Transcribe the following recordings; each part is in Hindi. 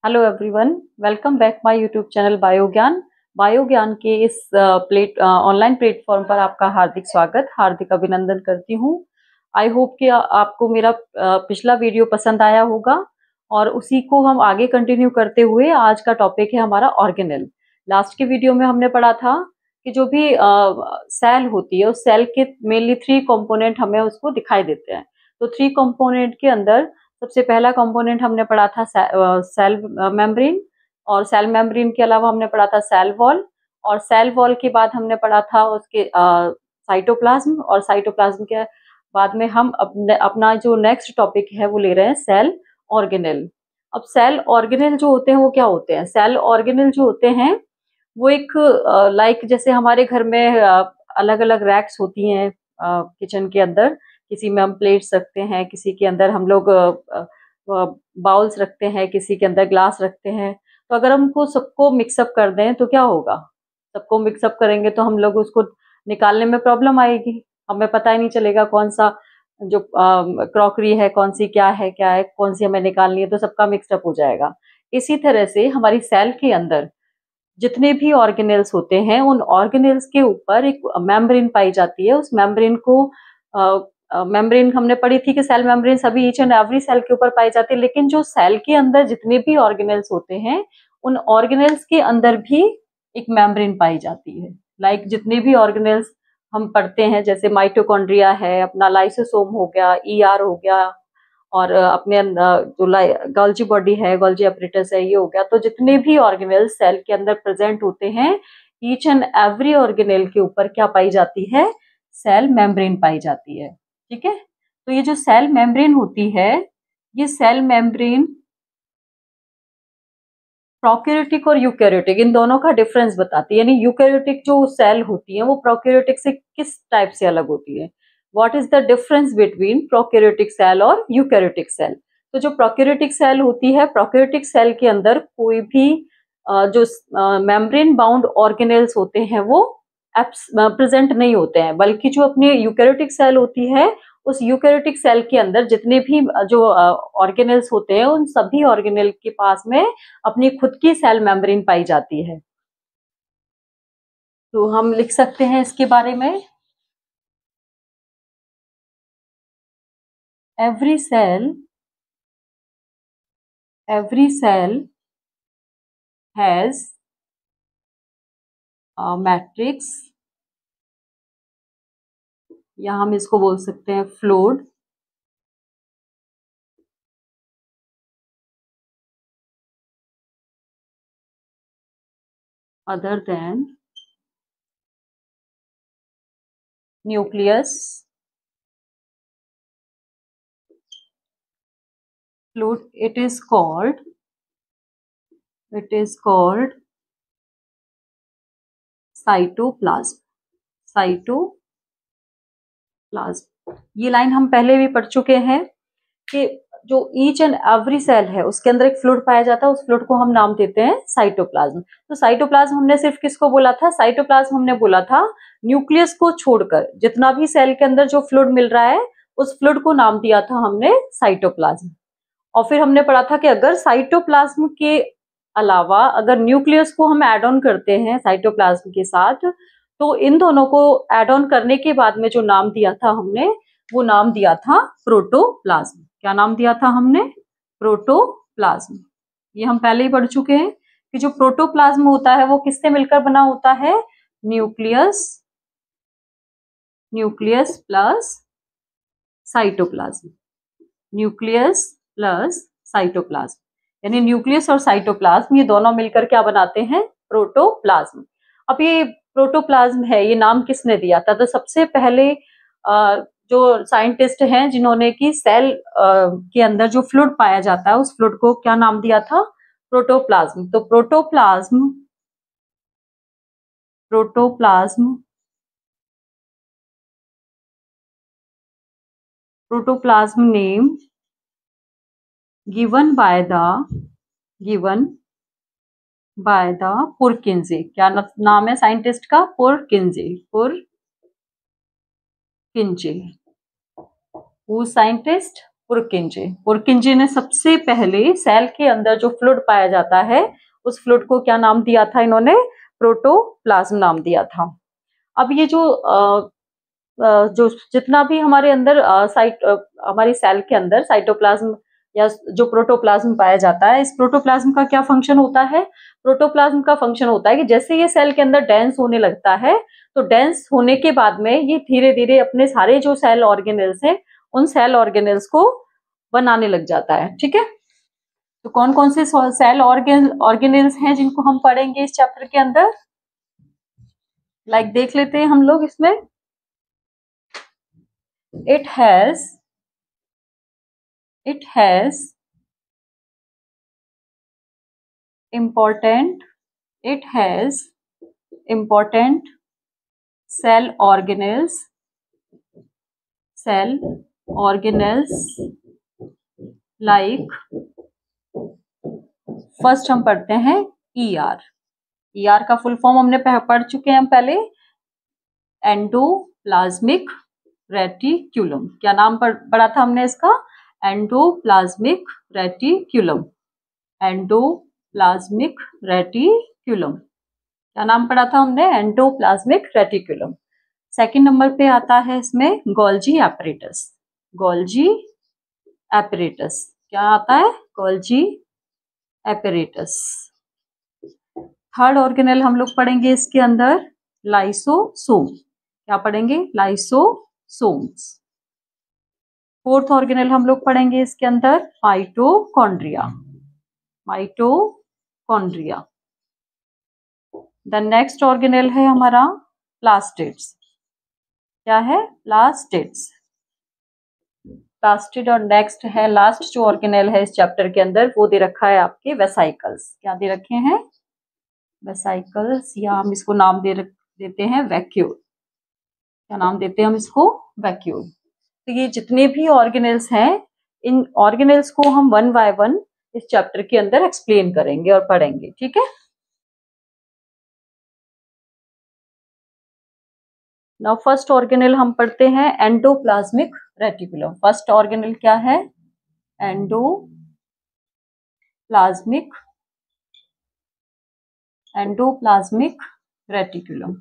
Hello everyone, welcome back my YouTube channel Biogyan. Biogyan के इस ऑनलाइन प्लेटफॉर्म पर आपका हार्दिक स्वागत, हार्दिक अभिनंदन करती हूँ। आई होप कि आपको मेरा पिछला वीडियो पसंद आया होगा और उसी को हम आगे कंटिन्यू करते हुए आज का टॉपिक है हमारा ऑर्गेनेल। लास्ट के वीडियो में हमने पढ़ा था कि जो भी सेल होती है उस सेल के मेनली 3 कंपोनेंट हमें उसको दिखाई देते हैं। तो 3 कंपोनेंट के अंदर सबसे पहला कंपोनेंट हमने पढ़ा था सेल मेम्ब्रेन, और सेल मेम्ब्रेन के अलावा हमने पढ़ा था सेल वॉल, और सेल वॉल के बाद हमने पढ़ा था उसके साइटोप्लाज्म, और साइटोप्लाज्म के बाद में हम अपना जो नेक्स्ट टॉपिक है वो ले रहे हैं सेल ऑर्गेनेल। अब सेल ऑर्गेनेल जो होते हैं वो क्या होते हैं? सेल ऑर्गेनेल जो होते हैं वो एक लाइक जैसे हमारे घर में अलग अलग रैक्स होती हैं किचन के अंदर, किसी में हम प्लेट्स रखते हैं, किसी के अंदर हम लोग बाउल्स रखते हैं, किसी के अंदर ग्लास रखते हैं। तो अगर हमको सबको मिक्सअप कर दें तो क्या होगा? सबको मिक्सअप करेंगे तो हम लोग उसको निकालने में प्रॉब्लम आएगी, हमें पता ही नहीं चलेगा कौन सा जो क्रॉकरी है, कौन सी क्या है, कौन सी हमें निकालनी है, तो सबका मिक्सअप हो जाएगा। इसी तरह से हमारी सेल के अंदर जितने भी ऑर्गेनेल्स होते हैं उन ऑर्गेनेल्स के ऊपर एक मेम्ब्रेन पाई जाती है। उस मेम्ब्रेन को मेम्ब्रेन हमने पढ़ी थी कि सेल मेम्ब्रेन सभी ईच एंड एवरी सेल के ऊपर पाई जाती है, लेकिन जो सेल के अंदर जितने भी ऑर्गेनेल्स होते हैं उन ऑर्गेनेल्स के अंदर भी एक मेम्ब्रेन पाई जाती है। लाइक जितने भी ऑर्गेनेल्स हम पढ़ते हैं, जैसे माइटोकॉन्ड्रिया है, अपना लाइसोसोम हो गया, ईआर हो गया, और अपने जो गोल्जी बॉडी है, गोल्जी एपरेटस है, ये हो गया। तो जितने भी ऑर्गेनेल सेल के अंदर प्रेजेंट होते हैं, ईच एंड एवरी ऑर्गेनेल के ऊपर क्या पाई जाती है? सेल मेम्ब्रेन पाई जाती है। ठीक है, तो ये जो सेल मेम्ब्रेन होती है, ये सेल मेम्ब्रेन प्रोकैरियोटिक और यूकैरियोटिक इन दोनों का डिफरेंस बताती है। यानी यूकैरियोटिक जो सेल होती है वो प्रोकैरियोटिक से किस टाइप से अलग होती है? What is the difference between prokaryotic cell और यूकैरियोटिक सेल? तो जो प्रोकैरियोटिक सेल होती है, प्रोकैरियोटिक सेल के अंदर कोई भी जो मेम्ब्रेन बाउंड ऑर्गेनेल्स होते हैं वो प्रेजेंट नहीं होते हैं, बल्कि जो अपनी यूकैरियोटिक सेल होती है उस यूकैरियोटिक सेल के अंदर जितने भी जो ऑर्गेनेल्स होते हैं उन सभी ऑर्गेनेल के पास में अपनी खुद की सेल मेम्ब्रेन पाई जाती है। तो हम लिख सकते हैं इसके बारे में, एवरी सेल हैज मैट्रिक्स, या हम इसको बोल सकते हैं fluid other than nucleus, fluid, it is called cytoplasm. Cytoplasm, ये लाइन हम पहले भी पढ़ चुके हैं कि जो ईच एंड एवरी सेल है उसके अंदर एक फ्लूइड पाया जाता है, उस फ्लूइड को हम नाम देते हैं साइटोप्लाज्म। तो साइटोप्लाज्म हमने सिर्फ किसको बोला था? साइटोप्लाज्म हमने बोला था न्यूक्लियस को छोड़कर जितना भी सेल के अंदर जो फ्लूइड मिल रहा है उस फ्लूइड को नाम दिया था हमने साइटोप्लाज्म। और फिर हमने पढ़ा था कि अगर साइटोप्लाज्म के अलावा अगर न्यूक्लियस को हम एड ऑन करते हैं साइटोप्लाज्म के साथ, तो इन दोनों को एड ऑन करने के बाद में जो नाम दिया था हमने, वो नाम दिया था प्रोटोप्लाज्म। क्या नाम दिया था हमने? प्रोटोप्लाज्म। ये हम पहले ही पढ़ चुके हैं कि जो प्रोटोप्लाज्म होता है वो किससे मिलकर बना होता है? Nucleus plus cytoplasm. Nucleus plus cytoplasm, यानी न्यूक्लियस और साइटोप्लाज्म ये दोनों मिलकर क्या बनाते हैं? प्रोटोप्लाज्म। अब ये प्रोटोप्लाज्म है, ये नाम किसने दिया था? तो सबसे पहले जो साइंटिस्ट हैं जिन्होंने कि सेल के अंदर जो फ्लूइड पाया जाता है उस फ्लूइड को क्या नाम दिया था? प्रोटोप्लाज्म। तो protoplasm name given by the पुरकिंजे। क्या नाम है साइंटिस्ट का? पुरकिंजे। Who scientist? पुरकिंजे ने सबसे पहले सेल के अंदर जो फ्लूइड पाया जाता है उस फ्लूइड को क्या नाम दिया था इन्होंने? प्रोटोप्लाज्म नाम दिया था। अब ये जो जितना भी हमारे अंदर हमारी सेल के अंदर साइटोप्लाज्म या जो प्रोटोप्लाज्म पाया जाता है, इस प्रोटोप्लाज्म का क्या फंक्शन होता है? प्रोटोप्लाज्म का फंक्शन होता है कि जैसे ये सेल के अंदर डेंस होने लगता है तो डेंस होने के बाद में ये धीरे धीरे अपने सारे जो सेल ऑर्गेनेल्स हैं उन सेल ऑर्गेनेल्स को बनाने लग जाता है। ठीक है, तो कौन कौन से सेल ऑर्गेनेल्स हैं जिनको हम पढ़ेंगे इस चैप्टर के अंदर? देख लेते हैं हम लोग इसमें। it has important cell organelles like, first हम पढ़ते हैं ER का फुल फॉर्म हमने पढ़ चुके हैं हम पहले, एंडोप्लाज्मिक रेटिक्यूलम। क्या नाम पढ़ा था हमने इसका? Endoplasmic reticulum. क्या नाम पढ़ा था हमने? Endoplasmic reticulum. सेकंड नंबर पे आता है इसमें गोल्जी एपरेटस। क्या आता है? Golgi apparatus. थर्ड ऑर्गेनेल हम लोग पढ़ेंगे इसके अंदर लाइसोसोम। क्या पढ़ेंगे? लाइसोसोम्स। फोर्थ ऑर्गेनेल हम लोग पढ़ेंगे इसके अंदर माइटोकॉन्ड्रिया। द नेक्स्ट ऑर्गेनेल है हमारा प्लास्टिड्स। क्या है? प्लास्टिड। और नेक्स्ट है लास्ट जो ऑर्गेनेल है इस चैप्टर के अंदर वो दे रखा है आपके वेसाइकल्स। क्या दे रखे हैं? वेसाइकल्स, या हम इसको नाम देते हैं वैक्यूल। क्या नाम देते हैं हम इसको? वैक्यूल। तो ये जितने भी ऑर्गेनेल्स हैं इन ऑर्गेनेल्स को हम वन बाय वन इस चैप्टर के अंदर एक्सप्लेन करेंगे और पढ़ेंगे। ठीक है, नाउ फर्स्ट ऑर्गेनेल हम पढ़ते हैं एंडोप्लाज्मिक रेटिकुलम। फर्स्ट ऑर्गेनेल क्या है? Endoplasmic reticulum.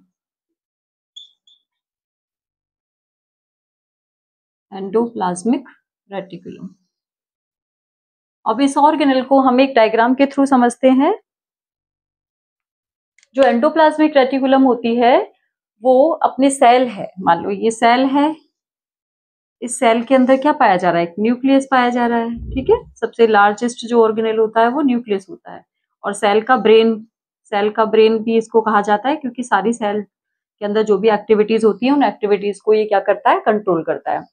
अब इस ऑर्गेनेल को हम एक डायग्राम के थ्रू समझते हैं। जो एंडोप्लाज्मिक रेटिकुलम होती है वो अपने सेल है, मान लो ये सेल है, इस सेल के अंदर क्या पाया जा रहा है? एक न्यूक्लियस पाया जा रहा है। ठीक है, सबसे लार्जेस्ट जो ऑर्गेनेल होता है वो न्यूक्लियस होता है। और सेल का ब्रेन भी इसको कहा जाता है क्योंकि सारी सेल के अंदर जो भी एक्टिविटीज होती है उन एक्टिविटीज को ये क्या करता है? कंट्रोल करता है।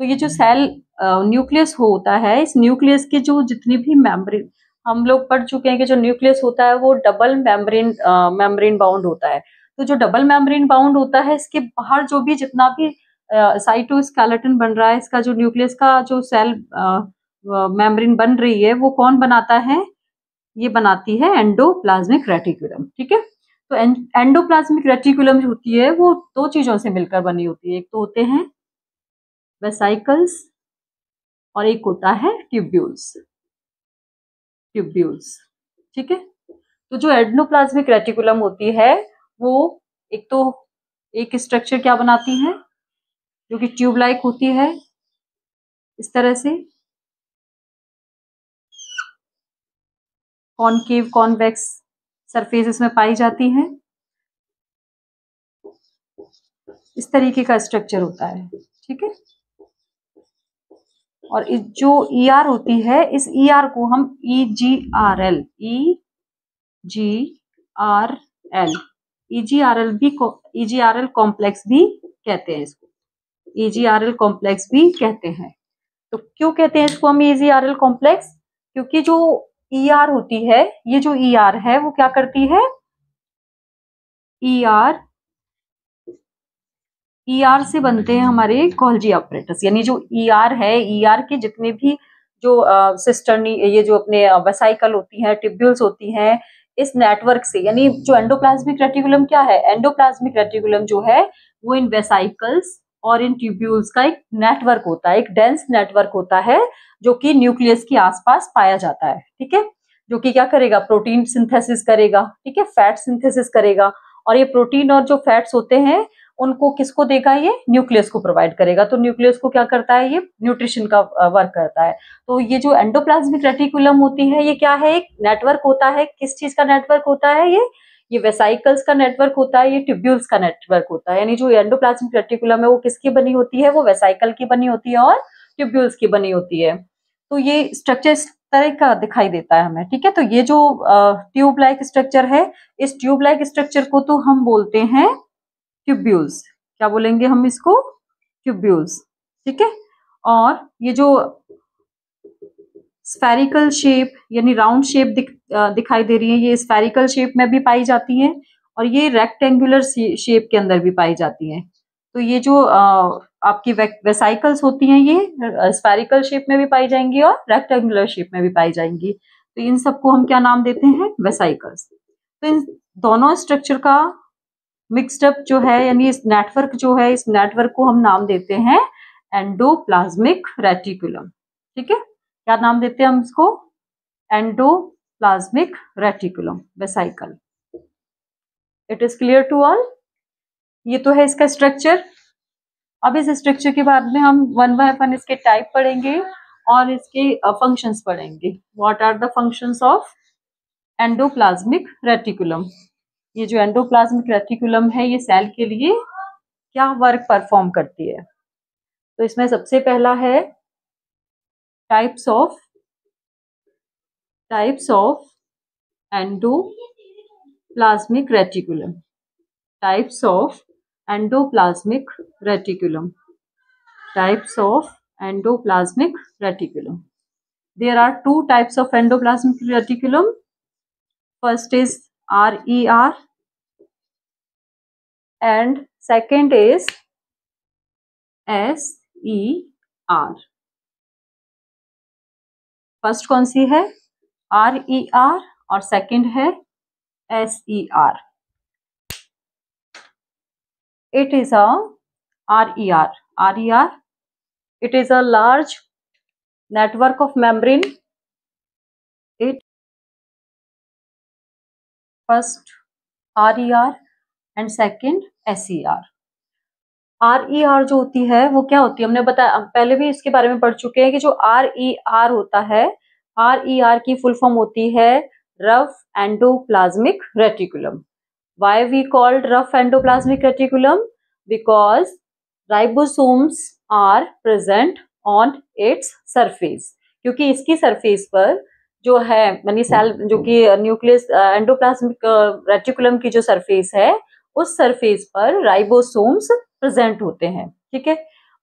तो ये जो सेल न्यूक्लियस होता है, इस न्यूक्लियस की जो जितनी भी मेम्ब्रेन, हम लोग पढ़ चुके हैं कि जो न्यूक्लियस होता है वो डबल मेम्ब्रेन बाउंड होता है। तो जो डबल मेम्ब्रेन बाउंड होता है इसके बाहर जो भी जितना भी साइटोस्केलेटन बन रहा है, इसका जो न्यूक्लियस का जो सेल मेम्ब्रेन बन रही है वो कौन बनाता है? ये बनाती है एंडोप्लाज्मिक रेटिकुलम। ठीक है, तो एंडोप्लाज्मिक रेटिकुलम जो होती है वो दो चीजों से मिलकर बनी होती है। एक तो होते हैं वेसाइकल्स और एक होता है ट्यूब्यूल्स। ठीक है, तो जो एंडोप्लाज्मिक रेटिकुलम होती है वो एक स्ट्रक्चर क्या बनाती है जो कि ट्यूब लाइक होती है, इस तरह से कॉनकेव कॉन्वेक्स सरफेस इसमें पाई जाती है। इस तरीके का स्ट्रक्चर होता है। ठीक है, और जो ER होती है, इस ER को हम EGRL कॉम्प्लेक्स भी कहते हैं इसको। EGRL कॉम्प्लेक्स भी कहते हैं। तो क्यों कहते हैं इसको हम EGRL कॉम्प्लेक्स? क्योंकि जो ER होती है, ये जो ER है वो क्या करती है? ER से बनते हैं हमारे गोल्जी ऑपरेटर्स। यानी जो ER है, ER के जितने भी जो सिस्टर्नी, ये जो अपने वेसाइकल होती हैं, ट्यूब्यूल्स होती हैं, इस नेटवर्क से, यानी जो एंडोप्लाज्मिक रेटिकुलम क्या है? एंडोप्लाज्मिक रेटिकुलम जो है वो इन वेसाइकल्स और इन ट्यूब्यूल्स का एक नेटवर्क होता है, एक डेंस नेटवर्क होता है जो कि न्यूक्लियस के आसपास पाया जाता है, ठीक है, जो कि क्या करेगा, प्रोटीन सिंथेसिस करेगा, ठीक है, फैट सिंथेसिस करेगा, और ये प्रोटीन और जो फैट्स होते हैं उनको किसको देगा, ये न्यूक्लियस को प्रोवाइड करेगा। तो न्यूक्लियस को क्या करता है, ये न्यूट्रिशन का वर्क करता है। तो ये जो एंडोप्लाज्मिक रेटिकुलम होती है, ये क्या है, एक नेटवर्क होता है। किस चीज का नेटवर्क होता है, ये वेसाइकल्स का नेटवर्क होता है, ये ट्यूब्यूल्स का नेटवर्क होता है। यानी जो एंडोप्लाज्मिक रेटिकुलम है वो किसकी बनी होती है, वो वेसाइकल की बनी होती है और ट्यूब्यूल्स की बनी होती है। तो ये स्ट्रक्चर इस तरह का दिखाई देता है हमें, ठीक है। तो ये जो ट्यूब लाइक स्ट्रक्चर है, इस ट्यूब लाइक स्ट्रक्चर को तो हम बोलते हैं ट्यूब्यूल्स। क्या बोलेंगे हम इसको, ट्यूब्यूल्स, ठीक है। और ये जो स्फेरिकल शेप यानी राउंड शेप दिखाई दे रही है, ये स्फेरिकल शेप में भी पाई जाती है और ये रेक्टेंगुलर शेप के अंदर भी पाई जाती है। तो ये जो आपकी वेसाइकल्स होती हैं, ये स्फेरिकल शेप में भी पाई जाएंगी और रेक्टेंगुलर शेप में भी पाई जाएंगी। तो इन सबको हम क्या नाम देते हैं, वेसाइकल्स। तो इन दोनों स्ट्रक्चर का मिक्सड अप जो है, यानी इस नेटवर्क जो है, इस नेटवर्क को हम नाम देते हैं एंडोप्लाज्मिक रेटिकुलम, ठीक है। क्या नाम देते हैं हम इसको, endoplasmic reticulum vesicle. It is clear to all. ये तो है इसका स्ट्रक्चर। अब इस स्ट्रक्चर के बाद में हम वन बाय वन इसके टाइप पढ़ेंगे और इसके फंक्शंस पढ़ेंगे। What are the functions of endoplasmic reticulum. ये जो एंडोप्लाज्मिक रेटिकुलम है, ये सेल के लिए क्या वर्क परफॉर्म करती है। तो इसमें सबसे पहला है types of endoplasmic reticulum. Types of endoplasmic reticulum. Types of endoplasmic reticulum. There are two types of endoplasmic reticulum. First is RER and second is SER. First कौन सी है, RER, और सेकंड है SER. It is a RER. RER, it is a large network of membrane. It first RER and second SER. RER जो होती है वो क्या होती है, हमने बताया पहले भी इसके बारे में पढ़ चुके हैं कि जो RER होता है, RER की फुल फॉर्म होती है rough endoplasmic reticulum. Why we called rough endoplasmic reticulum? Because ribosomes are present on its surface. क्योंकि इसकी सरफेस पर जो है, यानी सेल जो कि न्यूक्लियस एंडोप्लाज्मिक रेटिकुलम की जो सरफेस है, उस सरफेस पर राइबोसोम्स प्रेजेंट होते हैं, ठीक है।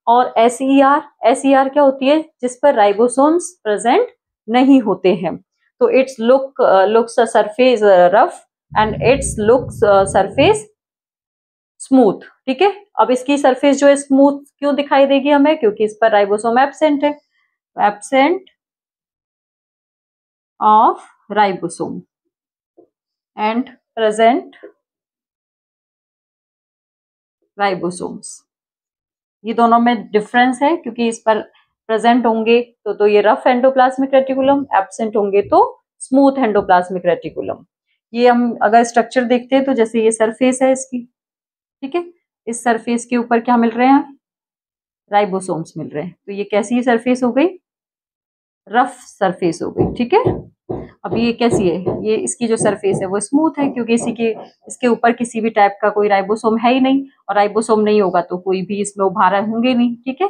और SER क्या होती है, जिस पर राइबोसोम्स प्रेजेंट नहीं होते हैं। तो it's looks surface rough and it's looks surface smooth, ठीक है। अब इसकी सरफेस जो है स्मूथ क्यों दिखाई देगी हमें, क्योंकि इस पर राइबोसोम एब्सेंट है, absent of ribosome and present ribosomes. ये दोनों में डिफरेंस है, क्योंकि इस पर प्रेजेंट होंगे तो ये रफ एंडोप्लाज्मिक रेटिकुलम, एब्सेंट होंगे तो स्मूथ एंडोप्लाज्मिक रेटिकुलम। ये हम अगर स्ट्रक्चर देखते हैं तो जैसे ये सरफेस है इसकी, ठीक है, इस सरफेस के ऊपर क्या मिल रहे हैं, राइबोसोम्स मिल रहे हैं। तो ये कैसी सरफेस हो गई, रफ सरफेस हो गई, ठीक है। अब ये कैसी है, ये इसकी जो सरफेस है वो स्मूथ है, क्योंकि इसके ऊपर किसी भी टाइप का कोई राइबोसोम है ही नहीं, और राइबोसोम नहीं होगा तो कोई भी इसमें उभारा होंगे नहीं, ठीक है,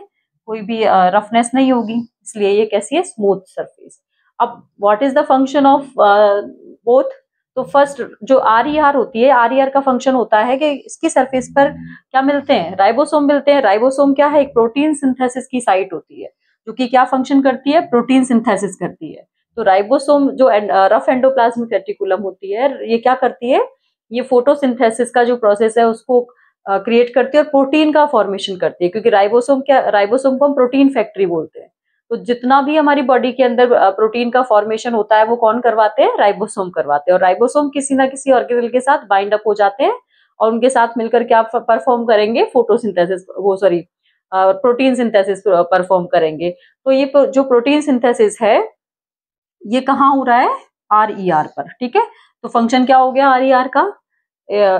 कोई भी रफनेस नहीं होगी, इसलिए ये कैसी है, स्मूथ सरफेस। अब what is the function of both. तो फर्स्ट जो RER होती है, RER का फंक्शन होता है कि इसकी सरफेस पर क्या मिलते हैं, राइबोसोम मिलते हैं। राइबोसोम क्या है, एक प्रोटीन सिंथेसिस की साइट होती है, जो कि क्या फंक्शन करती है, प्रोटीन सिंथेसिस करती है। तो राइबोसोम जो रफ एंडोप्लाज्मिक रेटिकुलम होती है, ये क्या करती है, ये फोटोसिंथेसिस का जो प्रोसेस है उसको क्रिएट करती है और प्रोटीन का फॉर्मेशन करती है, क्योंकि राइबोसोम को हम प्रोटीन फैक्ट्री बोलते हैं। तो जितना भी हमारी बॉडी के अंदर प्रोटीन का फॉर्मेशन होता है वो कौन करवाते हैं, राइबोसोम करवाते हैं। और राइबोसोम किसी ना किसी ऑर्गेनेल के साथ बाइंड अप हो जाते हैं और उनके साथ मिलकर क्या परफॉर्म करेंगे, फोटोसिंथेसिस, वो सॉरी प्रोटीन सिंथेसिस परफॉर्म करेंगे। तो ये जो प्रोटीन सिंथेसिस है ये कहाँ हो रहा है, RER पर, ठीक है। तो फंक्शन क्या हो गया RER का,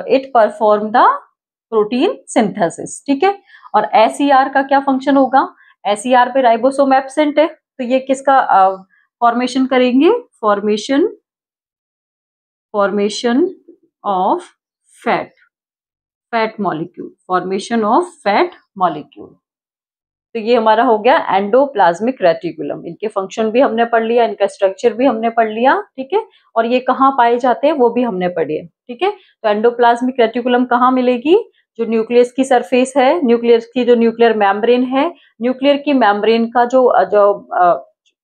it perform the protein synthesis, ठीक है। और SER का क्या फंक्शन होगा, SER पे राइबोसोम एब्सेंट है, तो ये किसका फॉर्मेशन करेंगे, formation of fat molecule, formation of fat molecule. तो ये हमारा हो गया एंडोप्लाज्मिक रेटिकुलम। इनके फंक्शन भी हमने पढ़ लिया, इनका स्ट्रक्चर भी हमने पढ़ लिया, ठीक है। और ये कहाँ पाए जाते हैं वो भी हमने पढ़े, ठीक है। तो एंडोप्लाज्मिक रेटिकुलम कहाँ मिलेगी, जो न्यूक्लियस की सरफेस है, न्यूक्लियस की जो न्यूक्लियर मेम्ब्रेन है, न्यूक्लियर की मेम्ब्रेन का जो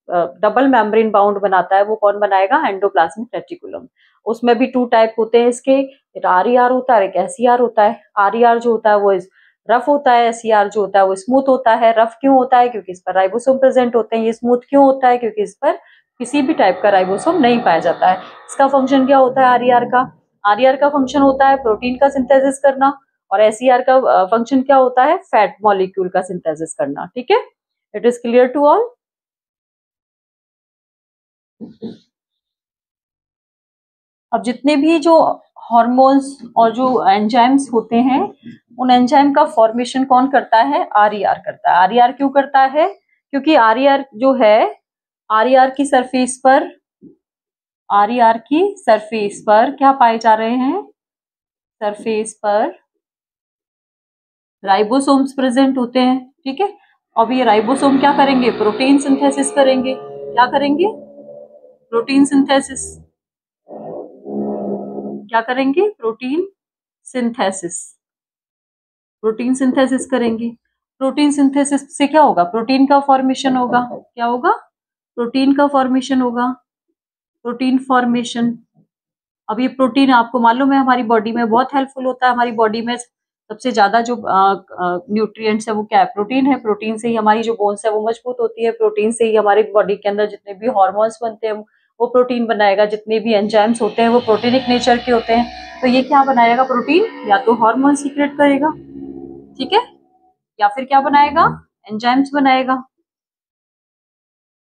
डबल मेम्ब्रेन बाउंड बनाता है वो कौन बनाएगा, एंडोप्लाज्मिक रेटिकुलम। उसमें भी 2 टाइप होते हैं इसके, एक RER होता है, एक SER होता है। RER जो होता है वो रफ होता है, SER जो होता है वो स्मूथ होता है। रफ क्यों होता है, क्योंकि इस पर राइबोसोम प्रेजेंट होते हैं। ये स्मूथ क्यों होता है, क्योंकि इस पर किसी भी टाइप का राइबोसोम नहीं पाया जाता है। इसका फंक्शन क्या होता है RER का, RER का फंक्शन होता है प्रोटीन का सिंथेसिस करना, और SER का फंक्शन क्या होता है, फैट मॉलिक्यूल का सिंथेसिस करना, ठीक है। It is clear to all. अब जितने भी जो हार्मोन्स और जो एंजाइम्स होते हैं, उन एंजाइम का फॉर्मेशन कौन करता है, RER करता है। RER क्यों करता है, क्योंकि RER जो है, RER की सरफेस पर, RER की सरफेस पर क्या पाए जा रहे हैं, सरफेस पर राइबोसोम्स प्रेजेंट होते हैं, ठीक है। अब ये राइबोसोम क्या करेंगे, प्रोटीन सिंथेसिस करेंगे। क्या करेंगे, प्रोटीन सिंथेसिस। क्या करेंगे, प्रोटीन सिंथेसिस, प्रोटीन सिंथेसिस करेंगे। प्रोटीन सिंथेसिस से क्या होगा, प्रोटीन का फॉर्मेशन होगा। क्या होगा, प्रोटीन का फॉर्मेशन होगा, प्रोटीन फॉर्मेशन। अब ये प्रोटीन आपको मालूम है हमारी बॉडी में बहुत हेल्पफुल होता है। हमारी बॉडी में सबसे ज्यादा जो न्यूट्रिएंट्स है वो क्या है, प्रोटीन है। प्रोटीन से ही हमारी जो बोन्स है वो मजबूत होती है। प्रोटीन से ही हमारी बॉडी के अंदर जितने भी हार्मोन्स बनते हैं वो प्रोटीन बनाएगा। जितने भी एंजाइम्स होते हैं वो प्रोटीनिक नेचर के होते हैं। तो ये क्या बनाएगा, प्रोटीन या तो हार्मोन सीक्रेट करेगा, ठीक है, या फिर क्या बनाएगा, एंजाइम्स बनाएगा।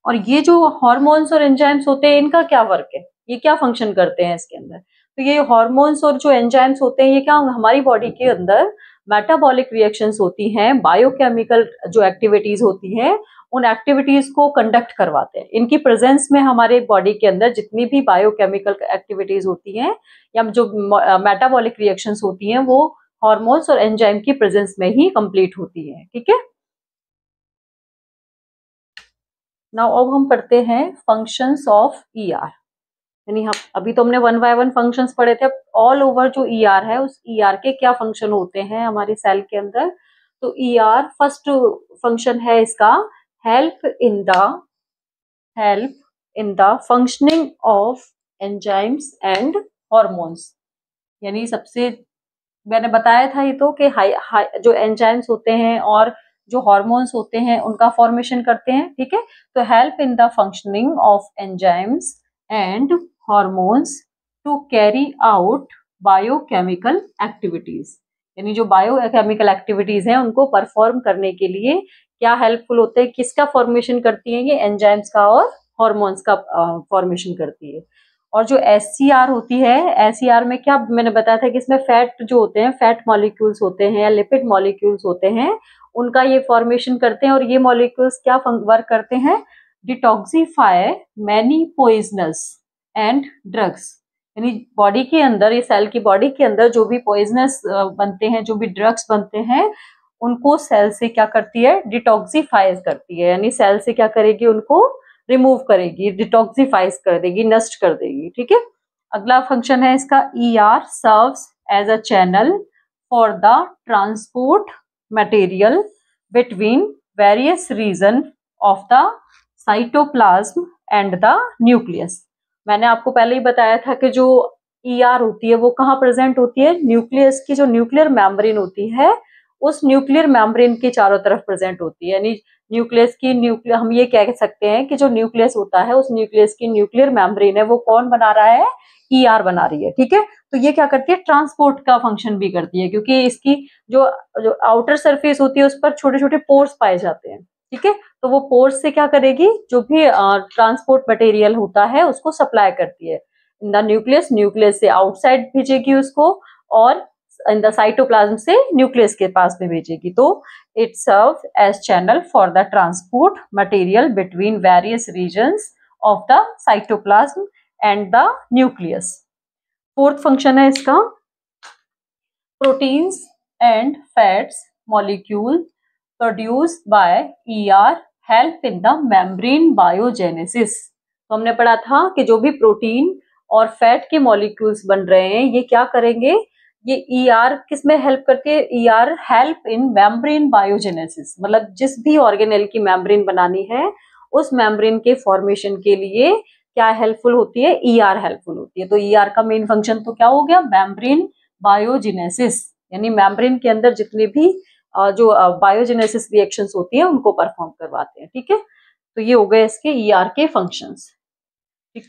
और ये जो हार्मोन्स और एंजाइम्स होते हैं इनका क्या वर्क है, ये क्या फंक्शन करते हैं इसके अंदर। तो ये हार्मोन्स और जो एंजाइम्स होते हैं ये क्या हमारी बॉडी के अंदर मेटाबॉलिक रिएक्शंस होती हैं, बायोकेमिकल जो एक्टिविटीज होती हैं उन एक्टिविटीज को कंडक्ट करवाते हैं। इनकी प्रेजेंस में हमारे बॉडी के अंदर जितनी भी बायोकेमिकल एक्टिविटीज होती हैं या जो मेटाबॉलिक रिएक्शंस होती हैं वो हार्मोन्स और एंजाइम की प्रेजेंस में ही कंप्लीट होती है, ठीक है। नाउ अब हम पढ़ते हैं फंक्शंस ऑफ ER। यानी हम अभी तो हमने 1 बाय 1 फंक्शंस पढ़े थे। ऑल ओवर जो ER है उस ER के क्या फंक्शन होते हैं हमारे सेल के अंदर। तो ER फर्स्ट फंक्शन है इसका, help in the functioning of enzymes and hormones. यानी सबसे मैंने बताया था ये तो कि जो एंजाइम्स होते हैं और जो हॉर्मोन्स होते हैं उनका फॉर्मेशन करते हैं, ठीक है। तो help in the functioning of enzymes and hormones to carry out biochemical activities. यानी जो बायोकेमिकल एक्टिविटीज हैं उनको परफॉर्म करने के लिए क्या हेल्पफुल होते हैं, किसका फॉर्मेशन करती है, ये एंजाइम्स का और हॉर्मोन्स का फॉर्मेशन करती है। और जो SCR होती है, SCR में क्या मैंने बताया था कि इसमें फैट जो होते हैं, फैट मॉलिक्यूल्स होते हैं या लिपिड मॉलिक्यूल्स होते हैं, उनका ये फॉर्मेशन करते हैं। और ये मॉलिक्यूल्स क्या वर्क करते हैं, detoxify many poisonous and drugs. यानी बॉडी के अंदर, ये सेल की बॉडी के अंदर जो भी पॉइजनस बनते हैं, जो भी ड्रग्स बनते हैं, उनको सेल से क्या करती है, डिटॉक्सिफाई करती है। यानी सेल से क्या करेगी, उनको रिमूव करेगी, डिटॉक्सिफाइज कर देगी, नष्ट कर देगी, ठीक है। अगला फंक्शन है इसका, ER serves as a channel for the transport material between various region of the cytoplasm and the nucleus. मैंने आपको पहले ही बताया था कि जो ER होती है वो कहाँ प्रेजेंट होती है, न्यूक्लियस की जो न्यूक्लियर मेम्ब्रेन होती है उस न्यूक्लियर मेम्ब्रेन के चारों तरफ प्रेजेंट होती है। यानी न्यूक्लियस की हम ये कह सकते हैं कि जो न्यूक्लियस होता है उस न्यूक्लियस की न्यूक्लियर मेम्ब्रेन है वो कौन बना रहा है, ER बना रही है, ठीक है। तो ये क्या करती है, ट्रांसपोर्ट का फंक्शन भी करती है, क्योंकि इसकी जो जो आउटर सरफेस होती है उस पर छोटे छोटे पोर्स पाए जाते हैं, ठीक है। तो वो पोर्स से क्या करेगी, जो भी ट्रांसपोर्ट मटेरियल होता है उसको सप्लाई करती है इन द न्यूक्लियस, न्यूक्लियस से आउटसाइड भेजेगी उसको, और इन द साइटोप्लाज्म से न्यूक्लियस के पास में भेजेगी। तो it serves as channel for the transport material between various regions of the cytoplasm and the nucleus. Fourth function है इसका, proteins and fats molecule produced by ER help in the membrane biogenesis. तो हमने पढ़ा था कि जो भी प्रोटीन और फैट के मॉलिक्यूल्स बन रहे हैं ये क्या करेंगे, ये ER किस में हेल्प करती है, ER हेल्प इन मेम्ब्रेन बायोजेनेसिस, मतलब जिस भी ऑर्गेनेल की मेम्ब्रेन बनानी है उस मेम्ब्रेन के फॉर्मेशन के लिए क्या हेल्पफुल होती है, ER हेल्पफुल होती है। तो ER का मेन फंक्शन तो क्या हो गया, मेम्ब्रेन बायोजेनेसिस, यानी मेम्ब्रेन के अंदर जितने भी जो बायोजेनेसिस रिएक्शंस होती है उनको परफॉर्म करवाते हैं, ठीक है। तो ये हो गए इसके ER के फंक्शंस, ठीक।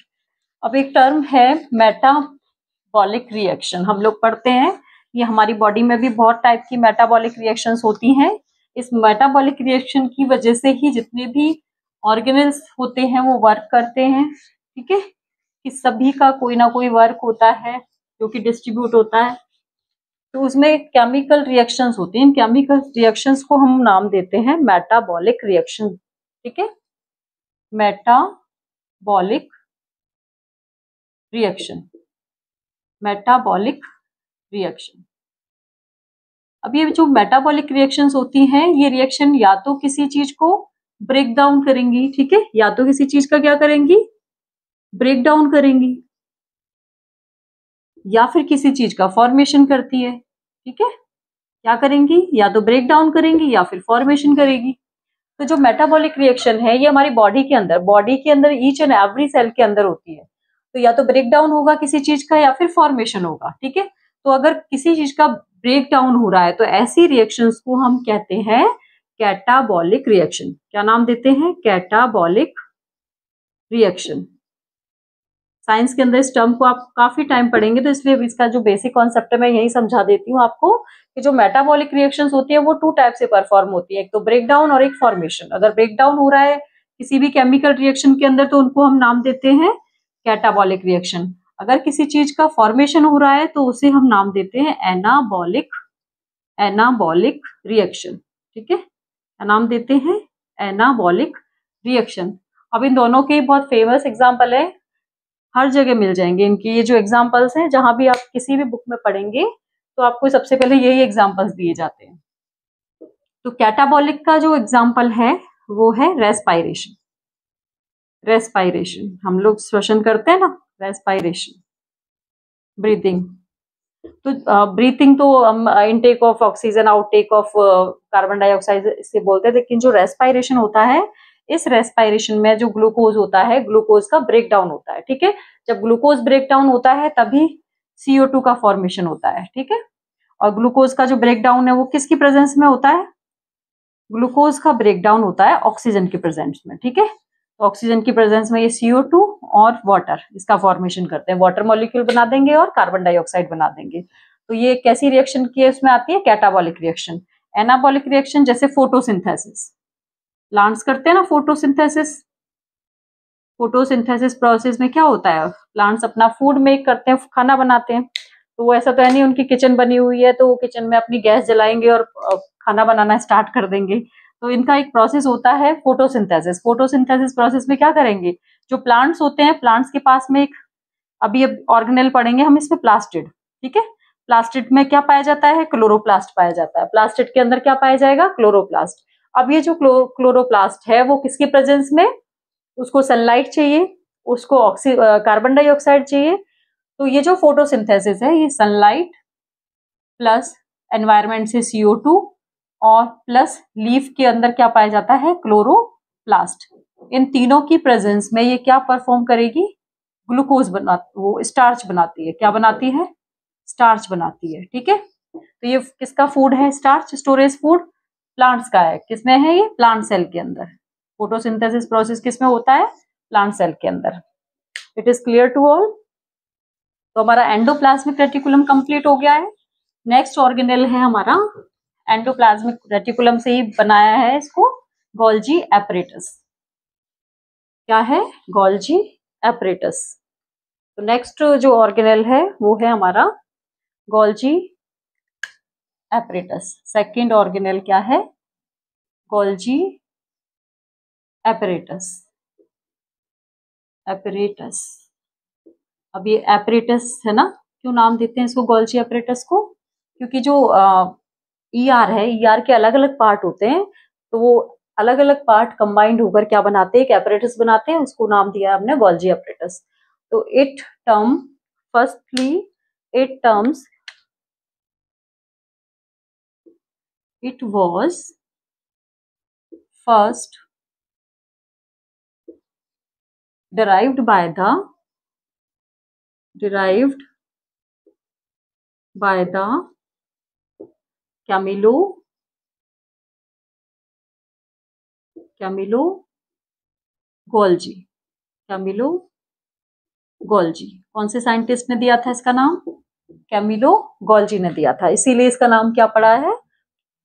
अब एक टर्म है मेटाबॉलिक रिएक्शन, हम लोग पढ़ते हैं, ये हमारी बॉडी में भी बहुत टाइप की मेटाबॉलिक रिएक्शंस होती हैं। इस मेटाबॉलिक रिएक्शन की वजह से ही जितने भी ऑर्गेनेल्स होते हैं वो वर्क करते हैं, ठीक है। कि सभी का कोई ना कोई वर्क होता है जो कि डिस्ट्रीब्यूट होता है, तो उसमें केमिकल रिएक्शंस होती हैं। इन केमिकल रिएक्शंस को हम नाम देते हैं मेटाबॉलिक रिएक्शन, ठीक है, मेटाबॉलिक रिएक्शन, मेटाबॉलिक रिएक्शन। अब ये जो मेटाबॉलिक रिएक्शंस होती हैं ये रिएक्शन या तो किसी चीज को ब्रेक डाउन करेंगी, ठीक है, या तो किसी चीज का क्या करेंगी, ब्रेक डाउन करेंगी, या फिर किसी चीज का फॉर्मेशन करती है, ठीक है। क्या करेंगी, या तो ब्रेक डाउन करेंगी या फिर फॉर्मेशन करेगी। तो जो मेटाबॉलिक रिएक्शन है ये हमारी बॉडी के अंदर ईच एंड एवरी सेल के अंदर होती है। तो या तो ब्रेक डाउन होगा किसी चीज का या फिर फॉर्मेशन होगा, ठीक है। तो अगर किसी चीज का ब्रेक डाउन हो रहा है तो ऐसी रिएक्शंस को हम कहते हैं कैटाबॉलिक रिएक्शन। क्या नाम देते हैं, कैटाबॉलिक रिएक्शन। साइंस के अंदर इस टर्म को आप काफी टाइम पढ़ेंगे, तो इसलिए इसका जो बेसिक कॉन्सेप्ट है मैं यही समझा देती हूँ आपको कि जो मेटाबॉलिक रिएक्शंस होती है वो टू टाइप से परफॉर्म होती है, एक तो ब्रेक डाउन और एक फॉर्मेशन। अगर ब्रेक डाउन हो रहा है किसी भी केमिकल रिएक्शन के अंदर तो उनको हम नाम देते हैं कैटाबॉलिक रिएक्शन। अगर किसी चीज का फॉर्मेशन हो रहा है तो उसे हम नाम देते हैं एनाबॉलिक रिएक्शन, ठीक है, नाम देते हैं एनाबॉलिक रिएक्शन। अब इन दोनों के बहुत फेमस एग्जाम्पल है, हर जगह मिल जाएंगे इनकी, ये जो एग्जाम्पल्स हैं जहां भी आप किसी भी बुक में पढ़ेंगे तो आपको सबसे पहले यही एग्जाम्पल्स दिए जाते हैं। तो कैटाबॉलिक का जो एग्जाम्पल है वो है रेस्पायरेशन। रेस्पायरेशन हम लोग श्वसन करते हैं ना, रेस्पायरेशन ब्रीथिंग। तो ब्रीथिंग तो हम intake of oxygen outtake of carbon dioxide इससे बोलते हैं, लेकिन जो रेस्पायरेशन होता है इस रेस्पायरेशन में जो ग्लूकोज होता है ग्लूकोज का ब्रेक डाउन होता है, ठीक है। जब ग्लूकोज ब्रेक डाउन होता है तभी CO2 का फॉर्मेशन होता है, ठीक है। और ग्लूकोज का जो ब्रेक डाउन है वो किसकी प्रेजेंस में होता है, ग्लूकोज का ब्रेक डाउन होता है ऑक्सीजन की प्रेजेंस में, ठीक है। तो ऑक्सीजन की प्रेजेंस में ये CO2 और वाटर इसका फॉर्मेशन करते हैं, वाटर मॉलिक्यूल बना देंगे और कार्बन डाइऑक्साइड बना देंगे। तो ये कैसी रिएक्शन की उसमें आती है, कैटाबॉलिक रिएक्शन। एनाबॉलिक रिएक्शन जैसे फोटोसिंथेसिस, प्लांट्स करते हैं ना फोटोसिंथेसिस। फोटोसिंथेसिस प्रोसेस में क्या होता है, प्लांट्स अपना फूड मेक करते हैं, खाना बनाते हैं। तो वो ऐसा तो है नहीं उनकी किचन बनी हुई है तो वो किचन में अपनी गैस जलाएंगे और खाना बनाना स्टार्ट कर देंगे। तो इनका एक प्रोसेस होता है फोटोसिंथेसिस। फोटोसिंथेसिस प्रोसेस में क्या करेंगे, जो प्लांट्स होते हैं प्लांट्स के पास में एक, अभी अब ऑर्गेनेल पढ़ेंगे हम इसमें, प्लास्टिड, ठीक है। प्लास्टिड में क्या पाया जाता है, क्लोरोप्लास्ट पाया जाता है। प्लास्टिड के अंदर क्या पाया जाएगा, क्लोरोप्लास्ट। अब ये जो क्लोरोप्लास्ट है वो किसके प्रेजेंस में, उसको सनलाइट चाहिए, उसको कार्बन डाइऑक्साइड चाहिए। तो ये जो फोटोसिंथेसिस है ये सनलाइट प्लस एनवायरमेंट से CO2 और प्लस लीफ के अंदर क्या पाया जाता है, क्लोरोप्लास्ट। इन तीनों की प्रेजेंस में ये क्या परफॉर्म करेगी, ग्लूकोज वो स्टार्च बनाती है। क्या बनाती है, स्टार्च बनाती है, ठीक है। तो ये किसका फूड है, स्टार्च, स्टोरेज फूड प्लांट्स का है। किसमें है ये, प्लांट सेल के अंदर। फोटोसिंथेसिस प्रोसेस किसमें होता है, प्लांट सेल के अंदर। It is clear to all. तो हमारा एंडोप्लाज्मिक रेटिकुलम कंप्लीट हो गया है। नेक्स्ट ऑर्गेनेल है हमारा, एंडोप्लाज्मिक रेटिकुलम से ही बनाया है इसको, गोल्जी एपरेटस। क्या है? Golgi apparatus. तो नेक्स्ट जो ऑर्गेनेल है वो है हमारा गोल्जी एपरेटस। सेकेंड ऑर्गेनेल क्या है? Golgi apparatus. एपरेटस, अब ये एपरेटस है ना, क्यों नाम देते हैं इसको गोल्जी एपरेटस को? क्योंकि जो ईआर है, ईआर के अलग अलग पार्ट होते हैं, तो वो अलग अलग पार्ट कंबाइंड होकर क्या बनाते हैं? एक एपरेटस बनाते हैं, उसको नाम दिया हमने गोल्जी एपरेटस। तो it term, firstly it terms, it was first derived by the Camillo Golgi। Camillo Golgi, कौन से साइंटिस्ट ने दिया था इसका नाम? कैमिलो गोल्जी ने दिया था, इसीलिए इसका नाम क्या पड़ा है?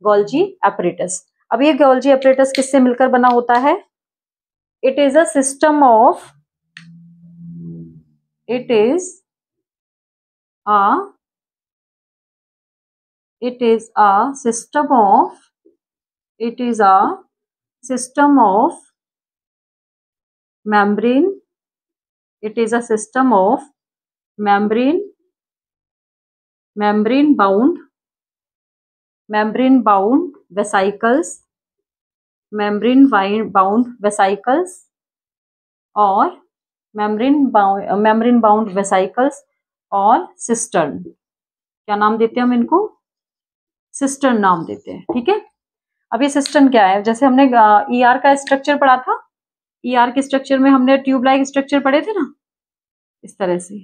Golgi apparatus. अब ये गोल्जी एपरेटस किससे मिलकर बना होता है? It is a system of, it is a system of membrane, it is a system of membrane bound vesicles, और membrane bound vesicles और सिस्टर्न। क्या नाम देते हैं हम इनको? सिस्टर्न नाम देते हैं, ठीक है। अब ये सिस्टर्न क्या है? जैसे हमने ईआर का स्ट्रक्चर पढ़ा था, ईआर के स्ट्रक्चर में हमने ट्यूब लाइक स्ट्रक्चर पढ़े थे ना, इस तरह से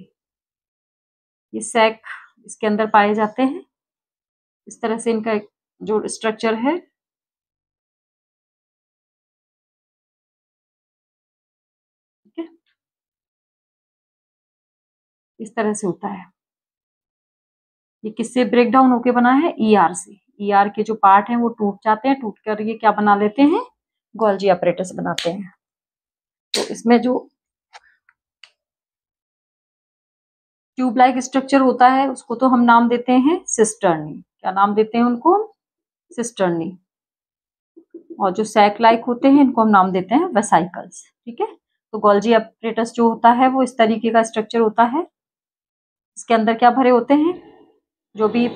ये सैक इसके अंदर पाए जाते हैं, इस तरह से इनका जो स्ट्रक्चर है, ठीक है, इस तरह से होता है। ये किससे ब्रेक डाउन होके बना है? ईआर से। ईआर के जो पार्ट हैं वो टूट जाते हैं, टूट कर ये क्या बना लेते हैं? गोल्जी एपरेटस बनाते हैं। तो इसमें जो ट्यूब लाइक स्ट्रक्चर होता है उसको तो हम नाम देते हैं सिस्टर्नी। क्या नाम देते हैं उनको? सिस्टर्नी। और जो सैक लाइक होते हैं इनको हम नाम देते हैं वेसाइकल्स, ठीक है। तो गोल्जी एपरेटस जो होता है वो इस तरीके का स्ट्रक्चर होता है। इसके अंदर क्या भरे होते हैं? जो भी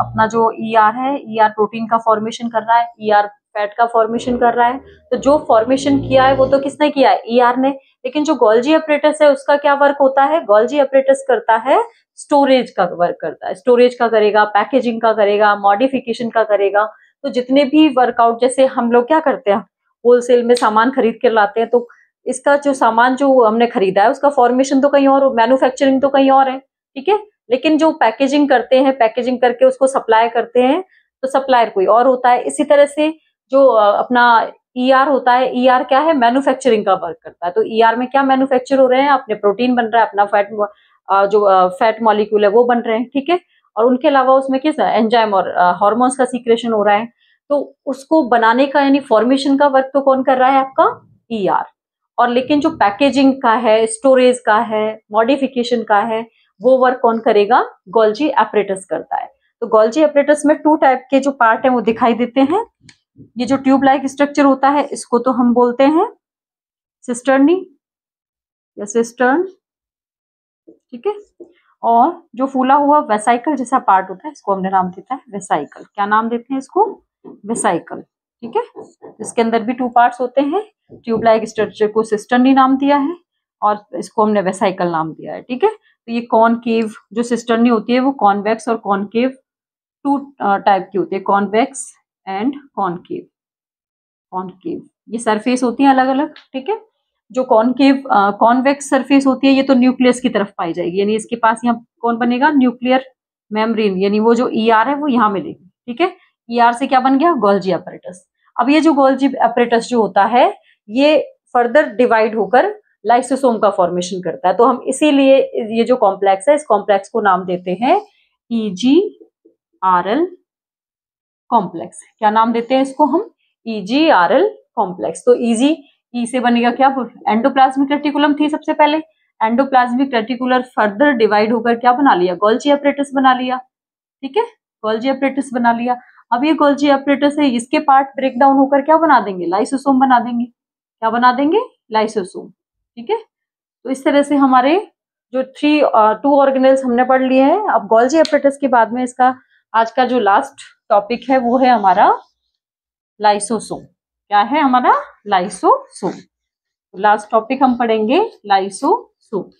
अपना जो ईआर है, ईआर प्रोटीन का फॉर्मेशन कर रहा है, ईआर फैट का फॉर्मेशन कर रहा है, तो जो फॉर्मेशन किया है वो तो किसने किया है? ईआर ने। लेकिन जो गोल्जी एपरेटस है उसका क्या वर्क होता है? गोल्जी एपरेटस करता है स्टोरेज का वर्क करता है। स्टोरेज का करेगा, पैकेजिंग का करेगा, मॉडिफिकेशन का करेगा। तो जितने भी वर्कआउट, जैसे हम लोग क्या करते हैं, होलसेल में सामान खरीद कर लाते हैं, तो इसका जो सामान जो हमने खरीदा है उसका फॉर्मेशन तो कहीं और, मैन्युफैक्चरिंग तो कहीं और है, ठीक है। लेकिन जो पैकेजिंग करते हैं, पैकेजिंग करके उसको सप्लाई करते हैं, तो सप्लायर कोई और होता है। इसी तरह से जो अपना ईआर होता है, ईआर क्या है? मैन्युफैक्चरिंग का वर्क करता है। तो ईआर में क्या मैन्युफैक्चर हो रहे हैं? अपने प्रोटीन बन रहा है, अपना फैट जो फैट मॉलिक्यूल है वो बन रहे हैं, ठीक है। और उनके अलावा उसमें किस एंजाइम और हार्मोन्स का सीक्रेशन हो रहा है। तो उसको बनाने का यानी फॉर्मेशन का वर्क तो कौन कर रहा है? आपका ईआर। और लेकिन जो पैकेजिंग का है, स्टोरेज का है, मॉडिफिकेशन का है, वो वर्क कौन करेगा? गोल्जी एपरेटस करता है। तो गोल्जी एपरेटस में 2 टाइप के जो पार्ट हैं वो दिखाई देते हैं। ये जो ट्यूब लाइक स्ट्रक्चर होता है इसको तो हम बोलते हैं सिस्टर्नी या सिस्टर्न, ठीक है। और जो फूला हुआ वेसाइकल जैसा पार्ट होता है इसको हमने नाम देता है वेसाइकल। क्या नाम देते हैं इसको? वेसाइकल, ठीक है। इसके अंदर भी 2 पार्ट्स होते हैं। ट्यूब लाइक स्ट्रक्चर को सिस्टर्नी नाम दिया है और इसको हमने वेसाइकल नाम दिया है, ठीक है। तो ये कॉनकेव जो सिस्टर्नी होती है वो कॉन्वेक्स और कॉनकेव 2 टाइप की होती है, कॉन्वेक्स एंड कॉनकेव। कॉनकेव ये सरफेस होती है अलग अलग, ठीक है। जो कॉनकेव कॉन्वेक्स सरफेस होती है ये तो न्यूक्लियस की तरफ पाई जाएगी, यानी इसके पास यहाँ कौन बनेगा? न्यूक्लियर मेम्ब्रेन, यानी वो जो ईआर है वो यहाँ मिलेगी, ठीक है। ईआर से क्या बन गया? Golgi apparatus. अब ये जो गोल्जी एपरेटस जो होता है ये फर्दर डिवाइड होकर लाइसोसोम का फॉर्मेशन करता है। तो हम इसीलिए ये जो कॉम्प्लेक्स है, इस कॉम्प्लेक्स को नाम देते हैं EGRL कॉम्प्लेक्स। क्या नाम देते हैं इसको हम? EGRL complex. तो ई से बनेगा क्या? एंडोप्लाज्मिक रेटिकुलम थी सबसे पहले, एंडोप्लाज्मिक रेटिकुलर फर्दर डिवाइड होकर क्या बना लिया? गोल्जी एपरेटस बना लिया। ठीक है, गोल्जी एपरेटस बना लिया। अब ये गोल्जी एपरेटस है, इसके पार्ट ब्रेक डाउन होकर क्या बना देंगे? लाइसोसोम बना देंगे। क्या बना देंगे? लाइसोसोम। ठीक है, तो इस तरह से हमारे जो टू ऑर्गेनेल्स हमने पढ़ लिए हैं। अब गोल्जी एपरेटस के बाद में इसका आज का जो लास्ट टॉपिक है वो है हमारा लाइसोसोम। क्या है हमारा? लाइसोसोम। लास्ट टॉपिक हम पढ़ेंगे लाइसोसोम।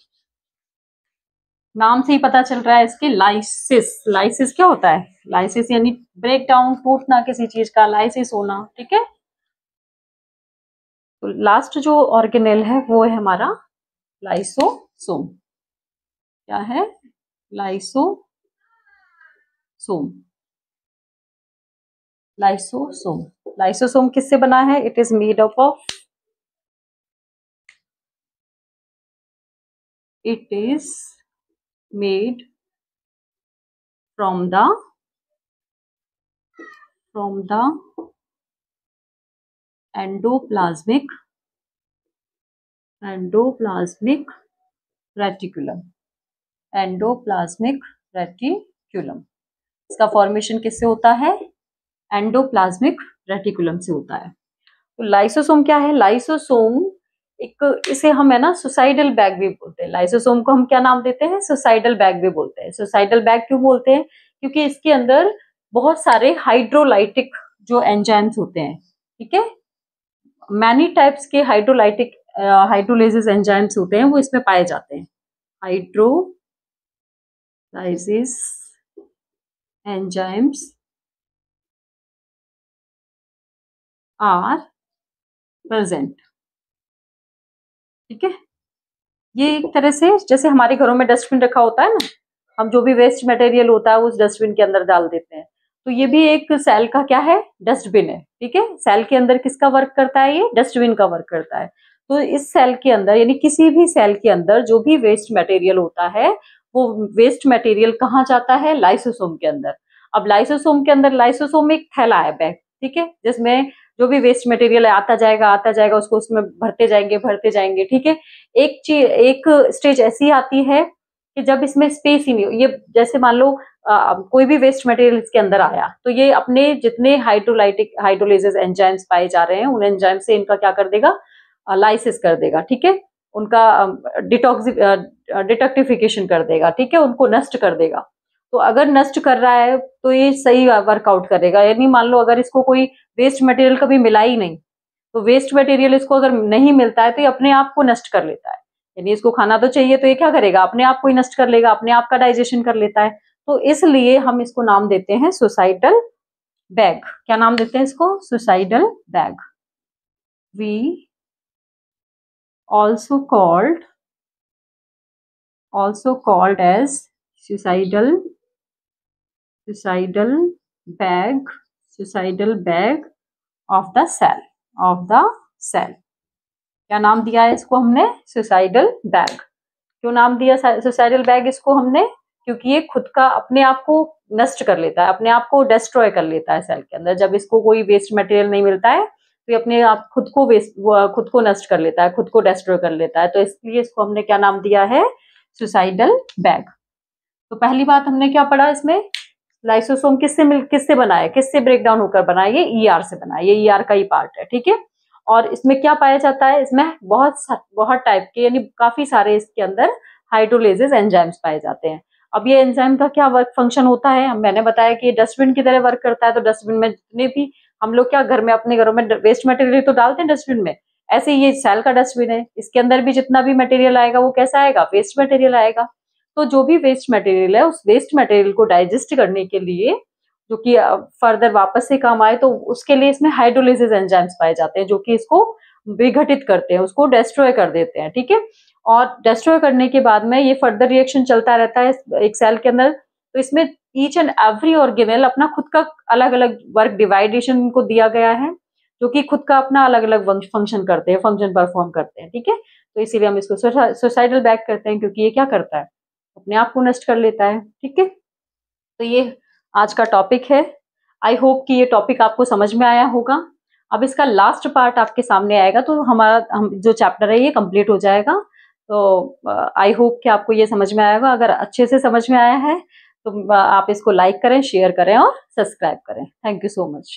नाम से ही पता चल रहा है इसके, लाइसिस। लाइसिस क्या होता है? लाइसिस यानी ब्रेक डाउन, टूटना किसी चीज का, लाइसिस होना। ठीक है, तो लास्ट जो ऑर्गेनेल है वो है हमारा लाइसोसोम। क्या है? लाइसोसोम। लाइसोसोम। लाइसोसोम किससे बना है? It is made up of, it is made from the endoplasmic reticulum. Endoplasmic reticulum, इसका फॉर्मेशन किससे होता है? एंडोप्लाज्मिक रेटिकुलम से होता है। तो लाइसोसोम क्या है? लाइसोसोम एक, इसे हम है ना सुसाइडल बैग भी बोलते हैं। लाइसोसोम को हम क्या नाम देते हैं? सुसाइडल बैग भी बोलते हैं। सुसाइडल बैग क्यों बोलते हैं? क्योंकि इसके अंदर बहुत सारे हाइड्रोलाइटिक जो एंजाइम्स होते हैं। ठीक है, मैनी टाइप्स के हाइड्रोलाइसिस एंजाइम्स होते हैं, वो इसमें पाए जाते हैं। Hydrolysis enzymes are present. ठीक है, ये एक तरह से जैसे हमारे घरों में डस्टबिन रखा होता है ना, हम जो भी वेस्ट मटेरियल होता है उस डस्टबिन के अंदर डाल देते हैं। तो ये भी एक सेल का क्या है? डस्टबिन है। ठीक है, सेल के अंदर किसका वर्क करता है? ये डस्टबिन का वर्क करता है। तो इस सेल के अंदर यानी किसी भी सेल के अंदर जो भी वेस्ट मटेरियल होता है वो वेस्ट मटेरियल कहाँ जाता है? लाइसोसोम के अंदर। अब लाइसोसोम के अंदर, लाइसोसोम एक थैला है, बैग। ठीक है, जिसमें जो भी वेस्ट मटेरियल आता जाएगा, उसको उसमें भरते जाएंगे। ठीक है, एक स्टेज ऐसी आती है कि जब इसमें स्पेस ही नहीं, ये जैसे मान लो कोई भी वेस्ट मटेरियल इसके अंदर आया तो ये अपने जितने हाइड्रोलाइसिस एंजाइम्स पाए जा रहे हैं उन एंजाइम से इनका क्या कर देगा? लाइसिस कर देगा। ठीक है, उनका डिटॉक्सिफिकेशन कर देगा। ठीक है, उनको नष्ट कर देगा। तो अगर नष्ट कर रहा है तो ये सही वर्कआउट करेगा। यानी मान लो अगर इसको कोई वेस्ट मटेरियल कभी मिला ही नहीं, तो वेस्ट मटेरियल इसको अगर नहीं मिलता है तो ये अपने आप को नष्ट कर लेता है। यानी इसको खाना तो चाहिए, तो ये क्या करेगा? अपने आप को ही नष्ट कर लेगा, अपने आप का डाइजेशन कर लेता है। तो इसलिए हम इसको नाम देते हैं सुसाइडल बैग। क्या नाम देते हैं इसको? Suicidal bag. We also called as suicidal bag of the cell। क्या नाम दिया है इसको हमने? Suicidal bag. क्यों नाम दिया सुसाइडल बैग इसको हमने? क्योंकि ये खुद का अपने आप को नष्ट कर लेता है, अपने आप को डिस्ट्रॉय कर लेता है सेल के अंदर। जब इसको कोई वेस्ट मटेरियल नहीं मिलता है तो ये अपने आप खुद को नष्ट कर लेता है, खुद को डिस्ट्रॉय कर लेता है। तो इसलिए इसको हमने क्या नाम दिया है? Suicidal bag. तो पहली बात हमने क्या पढ़ा इसमें? लाइसोसोम किससे बना है? किससे ब्रेक डाउन होकर बना है? ये ईआर से बना है, ये ईआर का ही पार्ट है। ठीक है, और इसमें क्या पाया जाता है? इसमें बहुत टाइप के यानी काफी सारे इसके अंदर हाइड्रोलाइसिस एंजाइम्स पाए जाते हैं। अब ये एंजाइम का क्या वर्क फंक्शन होता है? मैंने बताया कि डस्टबिन की तरह वर्क करता है। तो डस्टबिन में जितने भी हम लोग क्या घर में अपने घरों में वेस्ट मटेरियल तो डालते हैं डस्टबिन में, ऐसे ही ये सेल का डस्टबिन है। इसके अंदर भी जितना भी मटेरियल आएगा वो कैसा आएगा? वेस्ट मटेरियल आएगा। तो जो भी वेस्ट मटेरियल है उस वेस्ट मटेरियल को डाइजेस्ट करने के लिए, जो कि फर्दर वापस से काम आए, तो उसके लिए इसमें हाइड्रोलाइसिस एंजाइम्स पाए जाते हैं जो कि इसको विघटित करते हैं, उसको डिस्ट्रॉय कर देते हैं। ठीक है, और डिस्ट्रॉय करने के बाद में ये फर्दर रिएक्शन चलता रहता है एक सेल के अंदर। तो इसमें ईच एंड एवरी ऑर्गेनेल अपना खुद का अलग अलग वर्क डिवाइडेशन को दिया गया है। जो कि खुद का अपना अलग अलग फंक्शन करते हैं, फंक्शन परफॉर्म करते हैं, ठीक है। तो इसीलिए हम इसको सुसाइडल बैग करते हैं, क्योंकि ये क्या करता है, अपने आप को नष्ट कर लेता है, ठीक है। तो ये आज का टॉपिक है। आई होप कि ये टॉपिक आपको समझ में आया होगा। अब इसका लास्ट पार्ट आपके सामने आएगा, तो हमारा हम जो चैप्टर है ये कंप्लीट हो जाएगा। तो आई होप कि आपको ये समझ में आएगा। अगर अच्छे से समझ में आया है तो आप इसको लाइक करें, शेयर करें और सब्सक्राइब करें। Thank you so much.